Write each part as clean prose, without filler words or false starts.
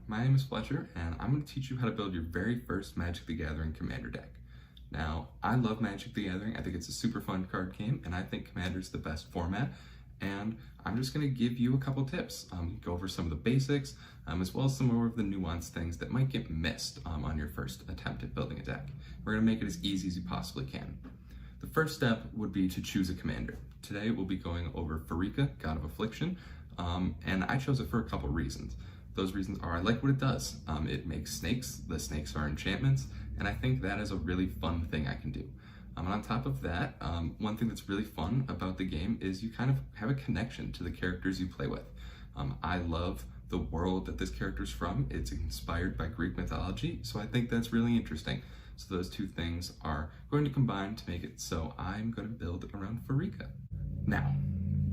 my name is Fletcher, and I'm going to teach you how to build your very first Magic the Gathering Commander deck. Now, I love Magic the Gathering. I think it's a super fun card game, and I think Commander's the best format. And I'm just going to give you a couple tips, go over some of the basics, as well as some more of the nuanced things that might get missed on your first attempt at building a deck. We're going to make it as easy as you possibly can. The first step would be to choose a commander. Today we'll be going over Pharika, God of Affliction, and I chose it for a couple reasons. Those reasons are I like what it does. It makes snakes. The snakes are enchantments, and I think that is a really fun thing I can do. And on top of that, one thing that's really fun about the game is you kind of have a connection to the characters you play with. I love the world that this character's from. It's inspired by Greek mythology, so I think that's really interesting. So those two things are going to combine to make it so I'm going to build around Pharika. Now,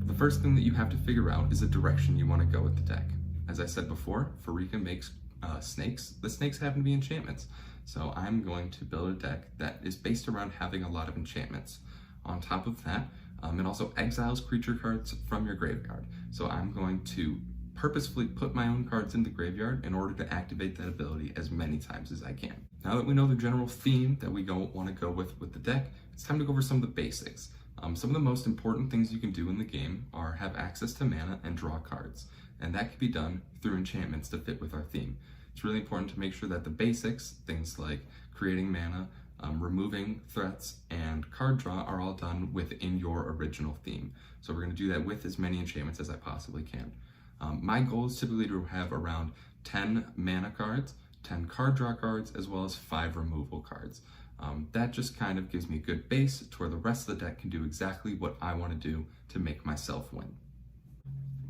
the first thing that you have to figure out is the direction you want to go with the deck. As I said before, Pharika makes snakes. The snakes happen to be enchantments. So I'm going to build a deck that is based around having a lot of enchantments. On top of that, it also exiles creature cards from your graveyard. So I'm going to purposefully put my own cards in the graveyard in order to activate that ability as many times as I can. Now that we know the general theme that we want to go with the deck, it's time to go over some of the basics. Some of the most important things you can do in the game are have access to mana and draw cards, and that can be done through enchantments to fit with our theme. It's really important to make sure that the basics, things like creating mana, removing threats, and card draw are all done within your original theme. So we're going to do that with as many enchantments as I possibly can. My goal is typically to have around 10 mana cards, 10 card draw cards, as well as 5 removal cards. That just kind of gives me a good base to where the rest of the deck can do exactly what I want to do to make myself win.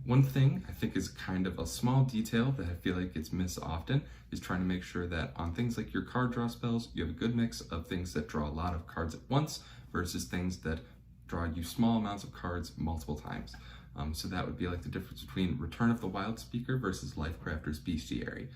One thing I think is kind of a small detail that I feel like gets missed often is trying to make sure that on things like your card draw spells, you have a good mix of things that draw a lot of cards at once versus things that draw you small amounts of cards multiple times. So that would be like the difference between Return of the Wild Speaker versus Lifecrafter's Bestiary.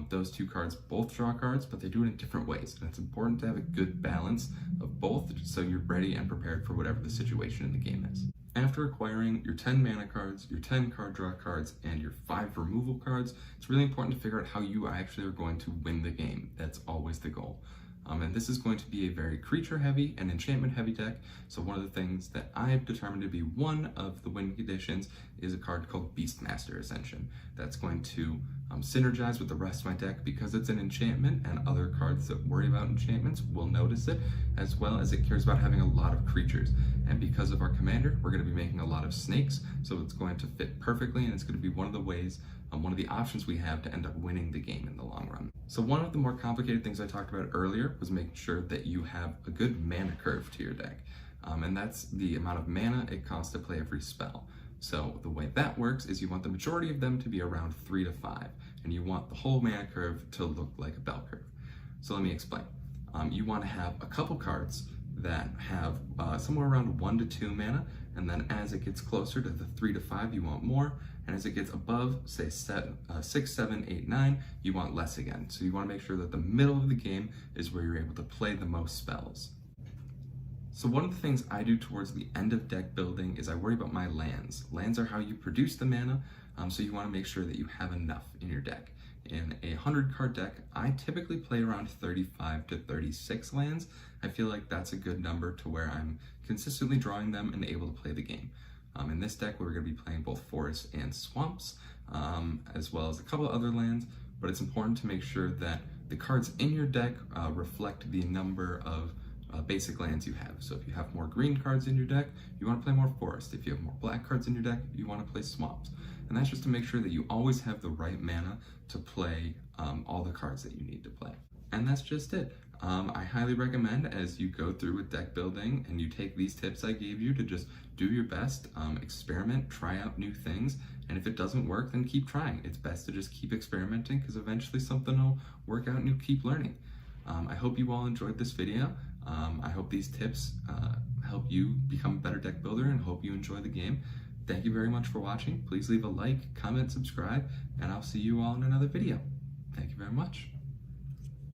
Those two cards both draw cards, but they do it in different ways, and it's important to have a good balance of both so you're ready and prepared for whatever the situation in the game is. After acquiring your 10 mana cards, your 10 card draw cards, and your 5 removal cards, it's really important to figure out how you actually are going to win the game. That's always the goal. And this is going to be a very creature heavy and enchantment heavy deck. So one of the things that I've determined to be one of the win conditions is a card called Beastmaster Ascension. That's going to synergize with the rest of my deck because it's an enchantment, and other cards that worry about enchantments will notice it, as well as it cares about having a lot of creatures. And because of our commander, we're going to be making a lot of snakes, so it's going to fit perfectly, and it's going to be one of the ways, one of the options we have to end up winning the game in the long run. So one of the more complicated things I talked about earlier was making sure that you have a good mana curve to your deck. And that's the amount of mana it costs to play every spell. So the way that works is you want the majority of them to be around 3 to 5, and you want the whole mana curve to look like a bell curve. So let me explain. You want to have a couple cards that have somewhere around 1 to 2 mana, and then as it gets closer to the 3 to 5, you want more, and as it gets above, say 6, 7, 8, 9, you want less again. So you want to make sure that the middle of the game is where you're able to play the most spells. So one of the things I do towards the end of deck building is I worry about my lands. Lands are how you produce the mana, so you want to make sure that you have enough in your deck. In a 100 card deck, I typically play around 35 to 36 lands. I feel like that's a good number to where I'm consistently drawing them and able to play the game. In this deck, we're going to be playing both forests and swamps, as well as a couple other lands, but it's important to make sure that the cards in your deck reflect the number of basic lands you have. So if you have more green cards in your deck, you want to play more forest. If you have more black cards in your deck, you want to play swamps. And that's just to make sure that you always have the right mana to play all the cards that you need to play. And that's just it. I highly recommend as you go through with deck building and you take these tips I gave you to just do your best, experiment, try out new things, and if it doesn't work, then keep trying. It's best to just keep experimenting because eventually something will work out and you keep learning. I hope you all enjoyed this video. I hope these tips help you become a better deck builder and hope you enjoy the game. Thank you very much for watching. Please leave a like, comment, subscribe, and I'll see you all in another video. Thank you very much.